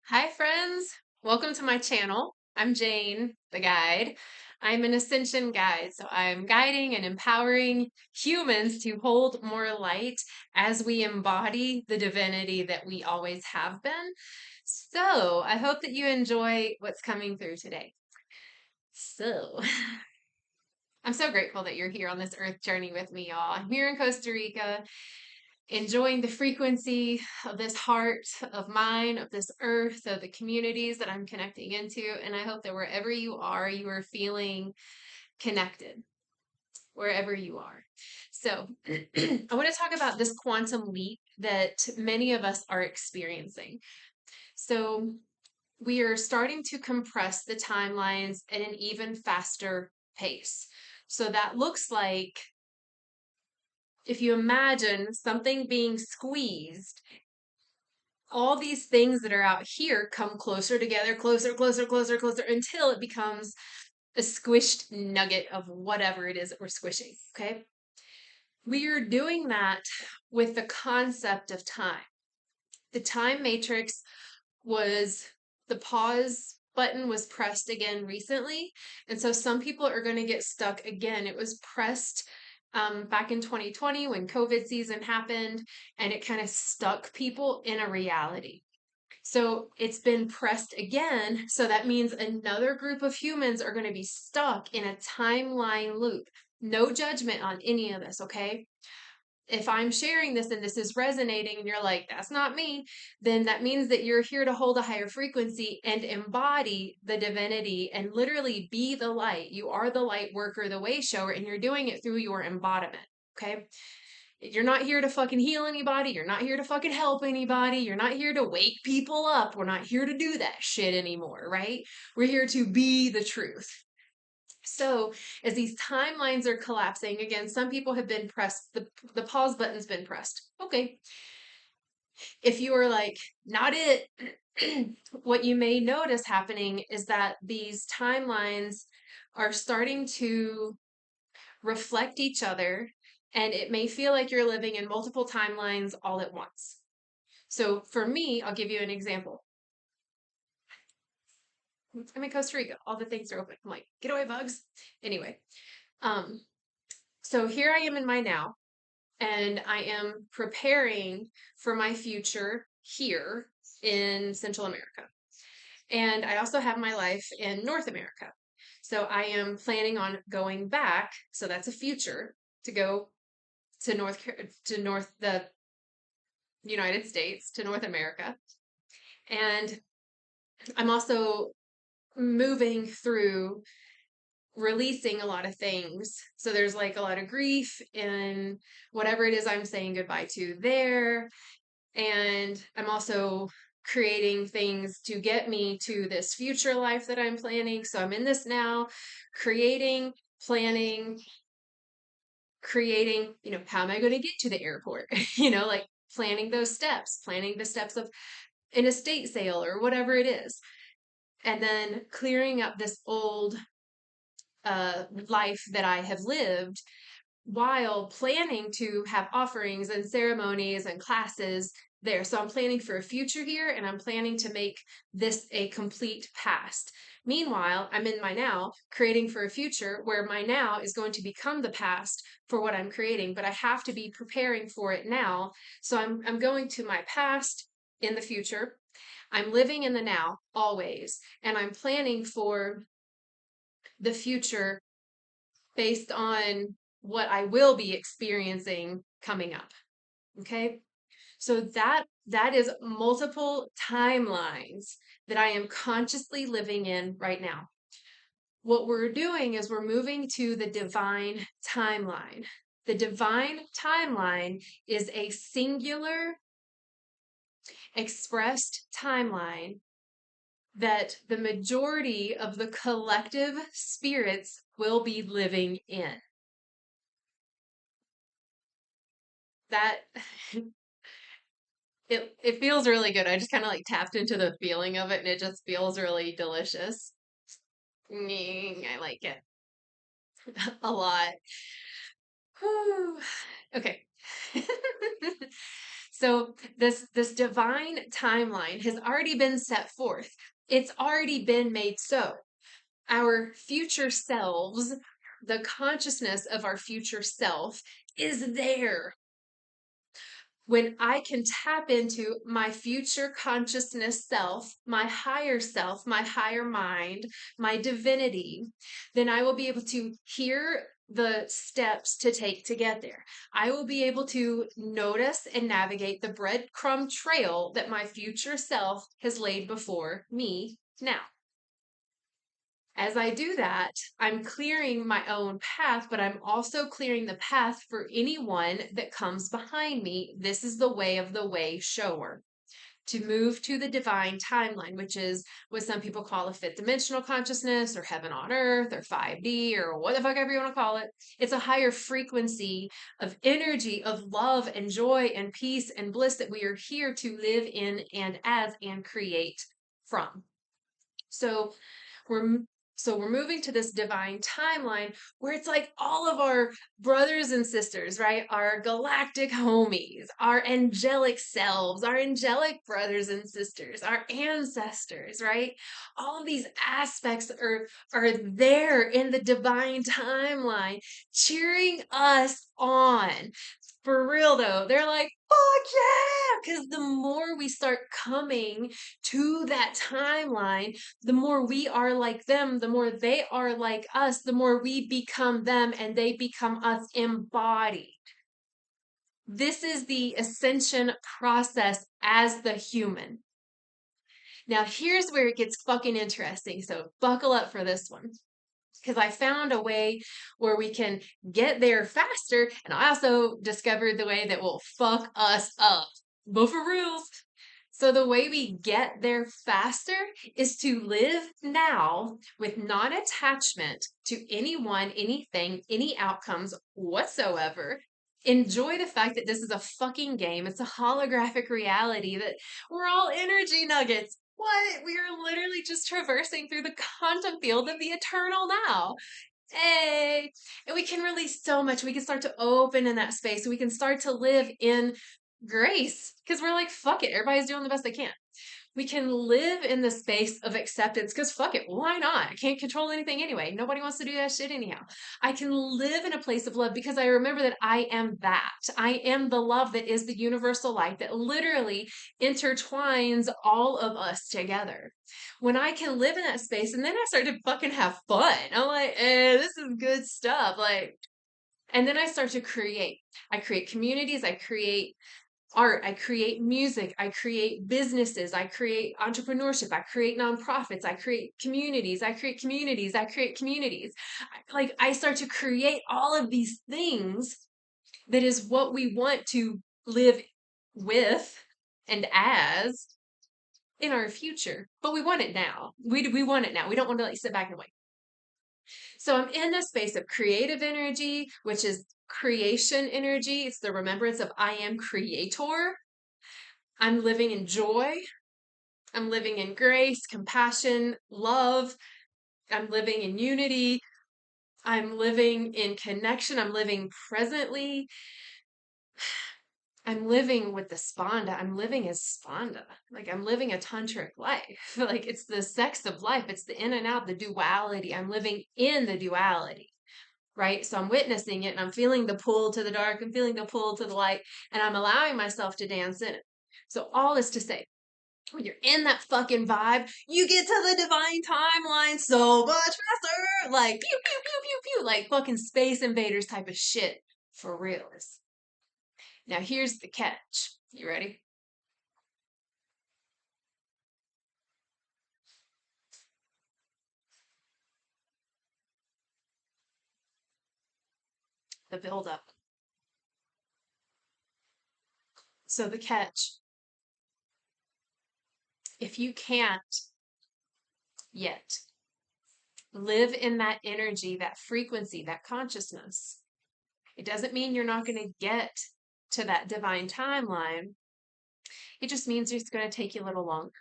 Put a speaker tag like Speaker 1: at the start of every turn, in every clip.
Speaker 1: Hi, friends. Welcome to my channel. I'm Jane, the guide. I'm an ascension guide, so I'm guiding and empowering humans to hold more light as we embody the divinity that we always have been. So, I hope that you enjoy what's coming through today. So, I'm so grateful that you're here on this earth journey with me, y'all. I'm here in Costa Rica enjoying the frequency of this heart of mine, of this earth, of the communities that I'm connecting into. And I hope that wherever you are feeling connected, wherever you are. So, I want to talk about this quantum leap that many of us are experiencing. So, we are starting to compress the timelines at an even faster pace. So, that looks like if you imagine something being squeezed, all these things that are out here come closer together, closer, until it becomes a squished nugget of whatever it is that we're squishing. Okay. We are doing that with the concept of time. The time matrix was the pause button was pressed again recently. And so some people are going to get stuck again. It was pressed back in 2020 when COVID season happened, and it kind of stuck people in a reality. So it's been pressed again. So that means another group of humans are going to be stuck in a timeline loop. No judgment on any of this, okay? If I'm sharing this and this is resonating and you're like, that's not me, then that means that you're here to hold a higher frequency and embody the divinity and literally be the light. You are the light worker, the way shower, and you're doing it through your embodiment, okay? You're not here to fucking heal anybody. You're not here to fucking help anybody. You're not here to wake people up. We're not here to do that shit anymore, right? We're here to be the truth. So, as these timelines are collapsing, again, some people have been pressed, the pause button's been pressed. Okay. If you are like, not it, what you may notice happening is that these timelines are starting to reflect each other, and it may feel like you're living in multiple timelines all at once. So for me, I'll give you an example. I'm in Costa Rica. All the things are open. I'm like, get away, bugs. Anyway, um, so here I am in my now, and I am preparing for my future here in Central America. And I also have my life in North America. So I am planning on going back. So that's a future to go to North the United States, to North America. And I'm also moving through releasing a lot of things. So there's like a lot of grief in whatever it is I'm saying goodbye to there. And I'm also creating things to get me to this future life that I'm planning. So I'm in this now, creating, planning, creating, how am I going to get to the airport? Like planning those steps, planning the steps of an estate sale or whatever it is. And then clearing up this old life that I have lived while planning to have offerings and ceremonies and classes there. So I'm planning for a future here, and I'm planning to make this a complete past. Meanwhile, I'm in my now, creating for a future where my now is going to become the past for what I'm creating, but I have to be preparing for it now. So I'm going to my past in the future. I'm living in the now always, and I'm planning for the future based on what I will be experiencing coming up. Okay. So that is multiple timelines that I am consciously living in right now. What we're doing is we're moving to the divine timeline. The divine timeline is a singular expressed timeline that the majority of the collective spirits will be living in. That it feels really good. I just kind of like tapped into the feeling of it, and it just feels really delicious. I like it a lot. Whew. Okay. So this divine timeline has already been set forth. It's already been made so. Our future selves, the consciousness of our future self is there. When I can tap into my future consciousness self, my higher mind, my divinity, then I will be able to hear the steps to take to get there. I will be able to notice and navigate the breadcrumb trail that my future self has laid before me now. As I do that, I'm clearing my own path, but I'm also clearing the path for anyone that comes behind me. This is the way of the way shower. To move to the divine timeline, which is what some people call a fifth dimensional consciousness or heaven on earth or 5D or what the fuck ever you want to call it. It's a higher frequency of energy, of love and joy and peace and bliss that we are here to live in and as and create from. So we're we're moving to this divine timeline where it's like all of our brothers and sisters, right? Our galactic homies, our angelic selves, our angelic brothers and sisters, our ancestors, right? All of these aspects are there in the divine timeline cheering us on. For real though, they're like, fuck yeah! Because the more we start coming to that timeline, the more we are like them, the more they are like us, the more we become them and they become us embodied. This is the ascension process as the human. Now, here's where it gets fucking interesting. So, buckle up for this one. Because I found a way where we can get there faster. And I also discovered the way that will fuck us up. But for reals. So the way we get there faster is to live now with non-attachment to anyone, anything, any outcomes whatsoever. Enjoy the fact that this is a fucking game. It's a holographic reality that we're all energy nuggets. What? We are literally just traversing through the quantum field of the eternal now. Hey, and we can release so much. We can start to open in that space. We can start to live in grace because we're like, fuck it. Everybody's doing the best they can. We can live in the space of acceptance because fuck it. Why not? I can't control anything anyway. Nobody wants to do that shit anyhow. I can live in a place of love because I remember that I am that. I am the love that is the universal light that literally intertwines all of us together. When I can live in that space and then I start to fucking have fun. I'm like, this is good stuff. Like, and then I start to create. I create communities. I create art, I create music, I create businesses, I create entrepreneurship, I create nonprofits, I create communities, I create communities, I create communities. Like I start to create all of these things that is what we want to live with and as in our future. But we want it now. We want it now. We don't want to like sit back and wait. So I'm in this space of creative energy, which is creation energy. It's the remembrance of I am creator. I'm living in joy. I'm living in grace, compassion, love. I'm living in unity. I'm living in connection. I'm living presently. I'm living with the Spanda. I'm living as Spanda. Like I'm living a tantric life. Like it's the sex of life. It's the in and out, the duality. I'm living in the duality. Right? So I'm witnessing it and I'm feeling the pull to the dark. I'm feeling the pull to the light and I'm allowing myself to dance in it. So all this to say, when you're in that fucking vibe, you get to the divine timeline so much faster. Like pew pew pew pew pew, like fucking Space Invaders type of shit for reals. Now here's the catch. You ready? The build up. So the catch. If you can't yet live in that energy, that frequency, that consciousness, it doesn't mean you're not going to get to that divine timeline. It just means it's going to take you a little longer.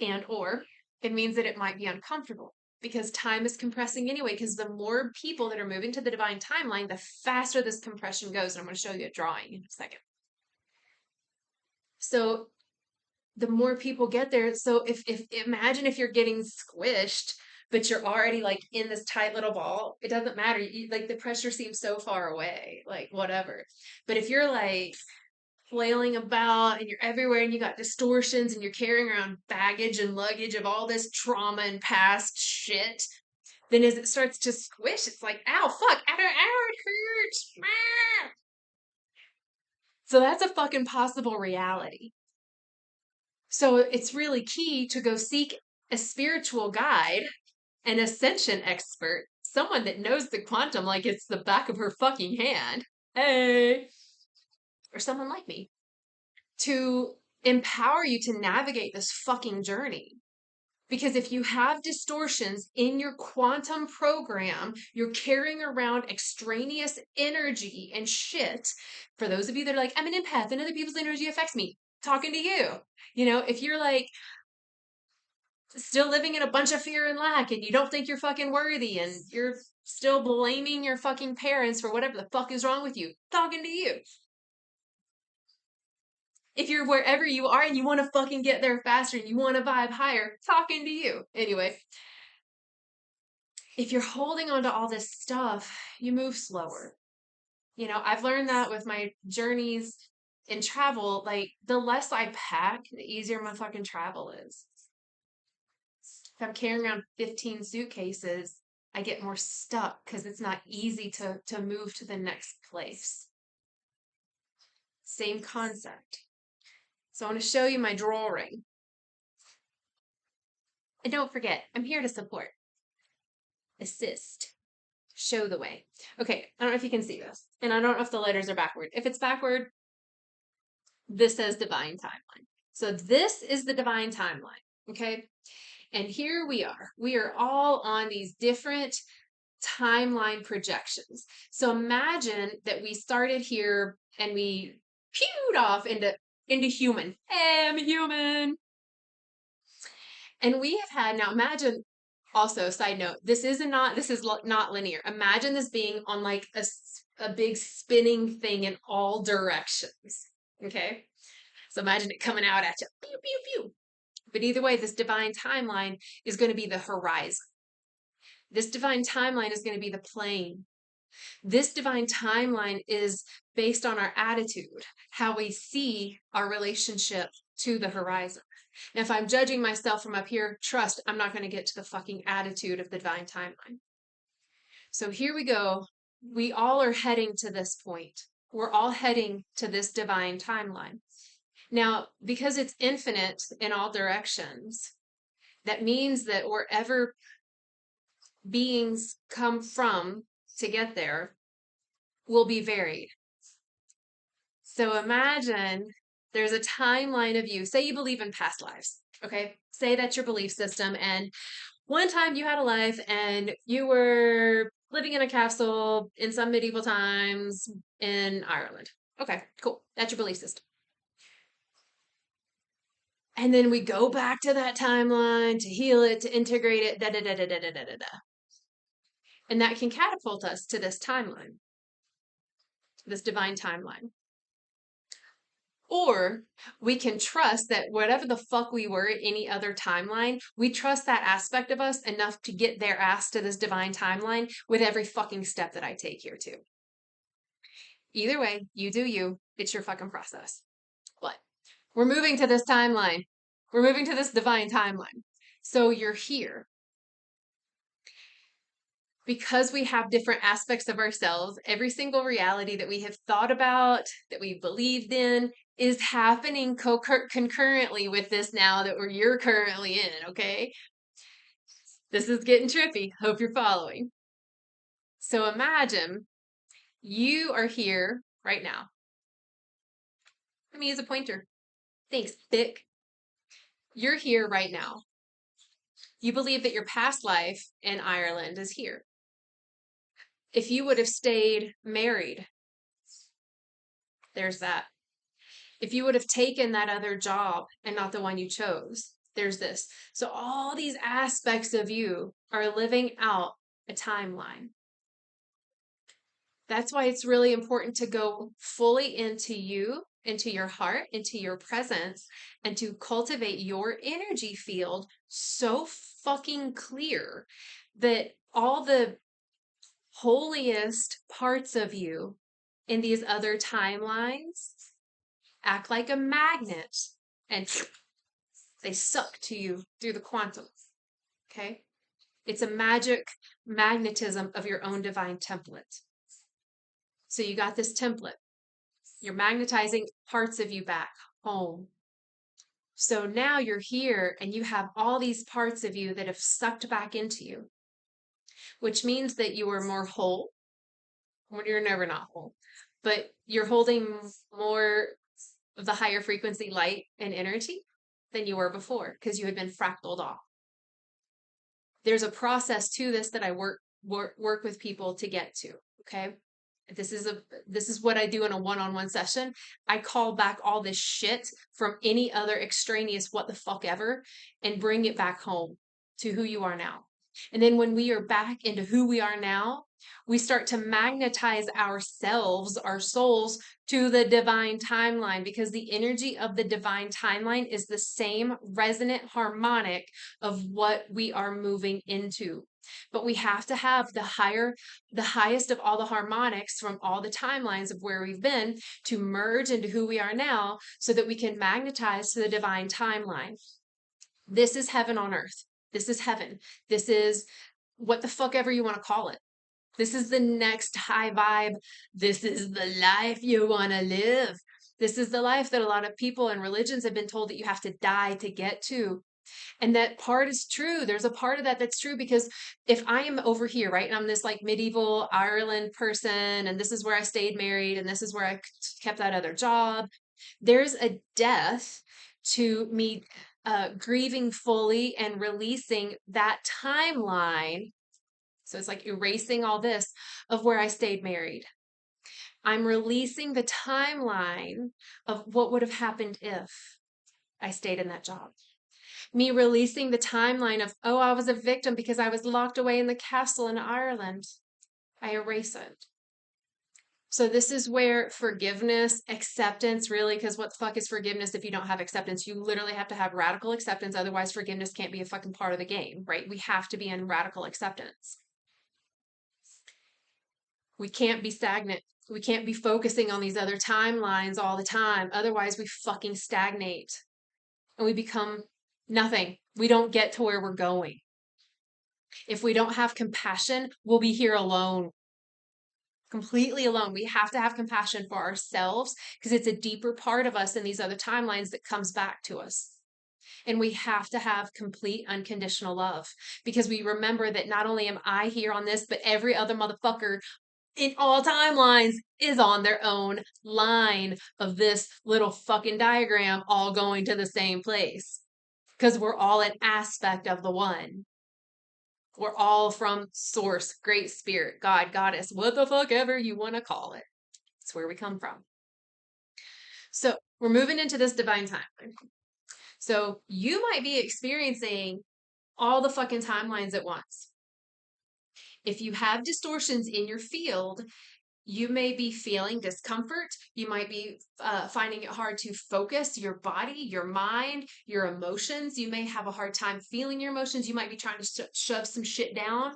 Speaker 1: And or it means that it might be uncomfortable because time is compressing anyway, because the more people that are moving to the divine timeline, the faster this compression goes. And I'm going to show you a drawing in a second. So the more people get there, so if imagine if you're getting squished, but you're already like in this tight little ball, it doesn't matter. Like the pressure seems so far away, like whatever. But if you're like flailing about and you're everywhere and you got distortions and you're carrying around baggage and luggage of all this trauma and past shit, then as it starts to squish, it's like, ow, fuck, ow, ow, it hurts. Ah. So that's a fucking possible reality. So it's really key to go seek a spiritual guide, an ascension expert, someone that knows the quantum like it's the back of her fucking hand. Hey, or someone like me to empower you to navigate this fucking journey. Because if you have distortions in your quantum program, you're carrying around extraneous energy and shit. For those of you that are like, I'm an empath and other people's energy affects me, talking to you. You know, if you're like still living in a bunch of fear and lack and you don't think you're fucking worthy and you're still blaming your fucking parents for whatever the fuck is wrong with you, talking to you. If you're wherever you are and you want to fucking get there faster and you want to vibe higher, talking to you. Anyway, if you're holding on to all this stuff, you move slower. You know, I've learned that with my journeys in travel, like the less I pack, the easier my fucking travel is. If I'm carrying around 15 suitcases, I get more stuck because it's not easy to move to the next place. Same concept. So I want to show you my drawing. And don't forget, I'm here to support, assist, show the way. Okay, I don't know if you can see this. And I don't know if the letters are backward. If it's backward, this says divine timeline. So this is the divine timeline, okay? And here we are. We are all on these different timeline projections. So imagine that we started here and we pewed off into human. Hey, I'm a human. And we have had, now imagine, also side note, this is not linear. Imagine this being on like a big spinning thing in all directions. Okay? So imagine it coming out at you. Pew, pew, pew. But either way, this divine timeline is going to be the horizon. This divine timeline is going to be the plane. This divine timeline is based on our attitude, how we see our relationship to the horizon. And if I'm judging myself from up here, trust, I'm not going to get to the fucking attitude of the divine timeline. So here we go. We all are heading to this point. We're all heading to this divine timeline. Now, because it's infinite in all directions, that means that wherever beings come from to get there will be varied. So imagine there's a timeline of you. Say you believe in past lives, okay? Say that's your belief system. And one time you had a life and you were living in a castle in some medieval times in Ireland. Okay, cool. That's your belief system. And then we go back to that timeline to heal it, to integrate it, da da da da da da da da. And that can catapult us to this timeline, this divine timeline. Or we can trust that whatever the fuck we were at any other timeline, we trust that aspect of us enough to get their ass to this divine timeline with every fucking step that I take here too. Either way, you do you. It's your fucking process. But we're moving to this timeline. We're moving to this divine timeline. So you're here. Because we have different aspects of ourselves, every single reality that we have thought about, that we've believed in, is happening concurrently with this now that you're currently in, okay? This is getting trippy. Hope you're following. So imagine you are here right now. Let me use a pointer. Thanks, Thick. You're here right now. You believe that your past life in Ireland is here. If you would have stayed married, there's that. If you would have taken that other job and not the one you chose, there's this. So all these aspects of you are living out a timeline. That's why it's really important to go fully into you into your heart, into your presence, and to cultivate your energy field so fucking clear that all the holiest parts of you in these other timelines act like a magnet and they suck to you through the quantum. Okay? It's a magic magnetism of your own divine template. So you got this template. You're magnetizing parts of you back home. So now you're here and you have all these parts of you that have sucked back into you, which means that you are more whole. When you're never not whole, but you're holding more of the higher frequency light and energy than you were before because you had been fractaled off. There's a process to this that I work with people to get to. Okay. This is what I do in a one-on-one session. I call back all this shit from any other extraneous what the fuck ever and bring it back home to who you are now. And then when we are back into who we are now, we start to magnetize ourselves, our souls, to the divine timeline because the energy of the divine timeline is the same resonant harmonic of what we are moving into. But we have to have the highest of all the harmonics from all the timelines of where we've been to merge into who we are now so that we can magnetize to the divine timeline. This is heaven on earth. This is heaven. This is what the fuck ever you want to call it. This is the next high vibe. This is the life you want to live. This is the life that a lot of people and religions have been told that you have to die to get to. And that part is true. There's a part of that that's true because if I am over here, right, and I'm this like medieval Ireland person, and this is where I stayed married, and this is where I kept that other job, there's a death to me grieving fully and releasing that timeline. So it's like erasing all this of where I stayed married. I'm releasing the timeline of what would have happened if I stayed in that job. Me releasing the timeline of, oh, I was a victim because I was locked away in the castle in Ireland. I erase it. So this is where forgiveness, acceptance, really, because what the fuck is forgiveness if you don't have acceptance? You literally have to have radical acceptance. Otherwise, forgiveness can't be a fucking part of the game, right? We have to be in radical acceptance. We can't be stagnant. We can't be focusing on these other timelines all the time. Otherwise, we fucking stagnate and we become nothing. We don't get to where we're going. If we don't have compassion, we'll be here alone, completely alone. We have to have compassion for ourselves because it's a deeper part of us in these other timelines that comes back to us. And we have to have complete unconditional love because we remember that not only am I here on this, but every other motherfucker in all timelines is on their own line of this little fucking diagram, all going to the same place because we're all an aspect of the one. We're all from source, great spirit, God, goddess, what the fuck ever you want to call it. It's where we come from. So we're moving into this divine timeline. So you might be experiencing all the fucking timelines at once. If you have distortions in your field, you may be feeling discomfort. You might be finding it hard to focus your body, your mind, your emotions. You may have a hard time feeling your emotions. You might be trying to shove some shit down.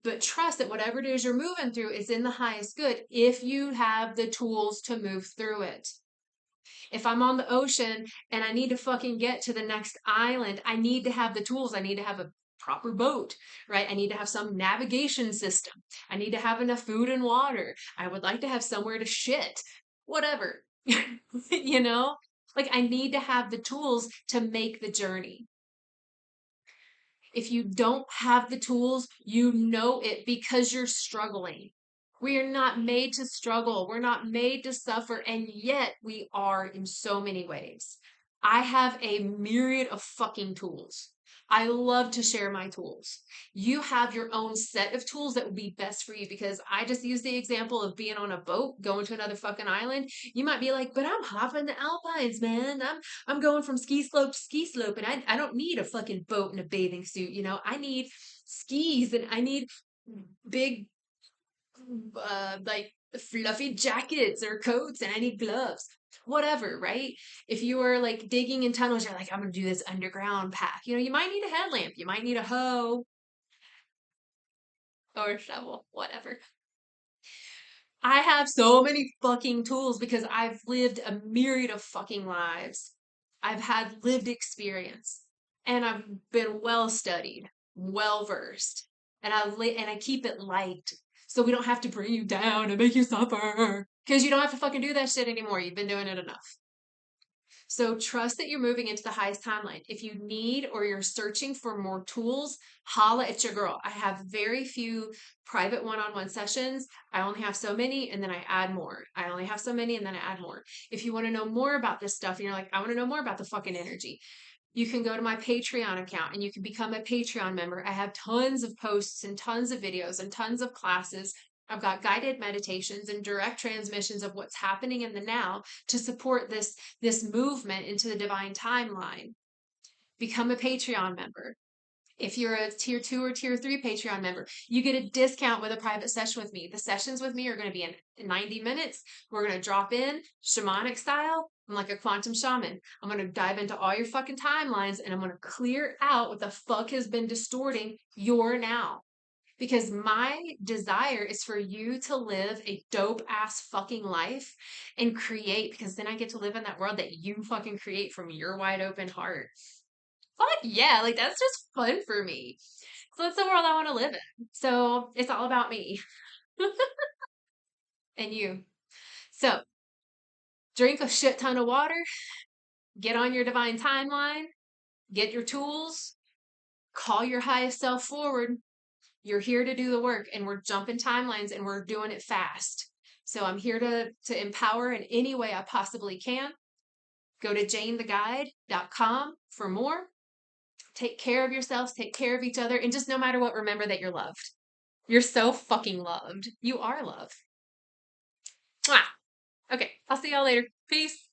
Speaker 1: But trust that whatever it is you're moving through is in the highest good if you have the tools to move through it. If I'm on the ocean and I need to fucking get to the next island, I need to have the tools. I need to have a proper boat, right? I need to have some navigation system. I need to have enough food and water. I would like to have somewhere to shit, whatever, you know? Like I need to have the tools to make the journey. If you don't have the tools, you know it because you're struggling. We are not made to struggle. We're not made to suffer. And yet we are in so many ways. I have a myriad of fucking tools. I love to share my tools. You have your own set of tools that would be best for you because I just used the example of being on a boat going to another fucking island. You might be like, but I'm hopping the Alpines, man. I'm going from ski slope to ski slope and I don't need a fucking boat and a bathing suit, you know? I need skis and I need big like fluffy jackets or coats and I need gloves. whatever, right? If you are like digging in tunnels, you're like, I'm gonna do this underground path. You know, you might need a headlamp, you might need a hoe or a shovel, whatever. I have so many fucking tools because I've lived a myriad of fucking lives. I've had lived experience and I've been well studied, well versed, and I keep it light so we don't have to bring you down and make you suffer because you don't have to fucking do that shit anymore. You've been doing it enough. So trust that you're moving into the highest timeline. If you need or you're searching for more tools, holla at your girl. I have very few private one-on-one sessions. I only have so many and then I add more. I only have so many and then I add more. If you want to know more about this stuff and you're like, I want to know more about the fucking energy, you can go to my Patreon account and you can become a Patreon member. I have tons of posts and tons of videos and tons of classes. I've got guided meditations and direct transmissions of what's happening in the now to support this movement into the divine timeline. Become a Patreon member. If you're a tier 2 or tier 3 Patreon member, you get a discount with a private session with me. The sessions with me are going to be in 90 minutes. We're going to drop in shamanic style. I'm like a quantum shaman. I'm going to dive into all your fucking timelines and I'm going to clear out what the fuck has been distorting your now. Because my desire is for you to live a dope ass fucking life and create, because then I get to live in that world that you fucking create from your wide open heart. Fuck yeah, like that's just fun for me. So that's the world I want to live in. So it's all about me and you. So drink a shit ton of water, get on your divine timeline, get your tools, call your highest self forward. You're here to do the work and we're jumping timelines and we're doing it fast. So I'm here to empower in any way I possibly can. Go to janetheguide.com for more. Take care of yourselves, take care of each other, and just no matter what, remember that you're loved. You're so fucking loved. You are loved. Mwah. Okay, I'll see y'all later. Peace.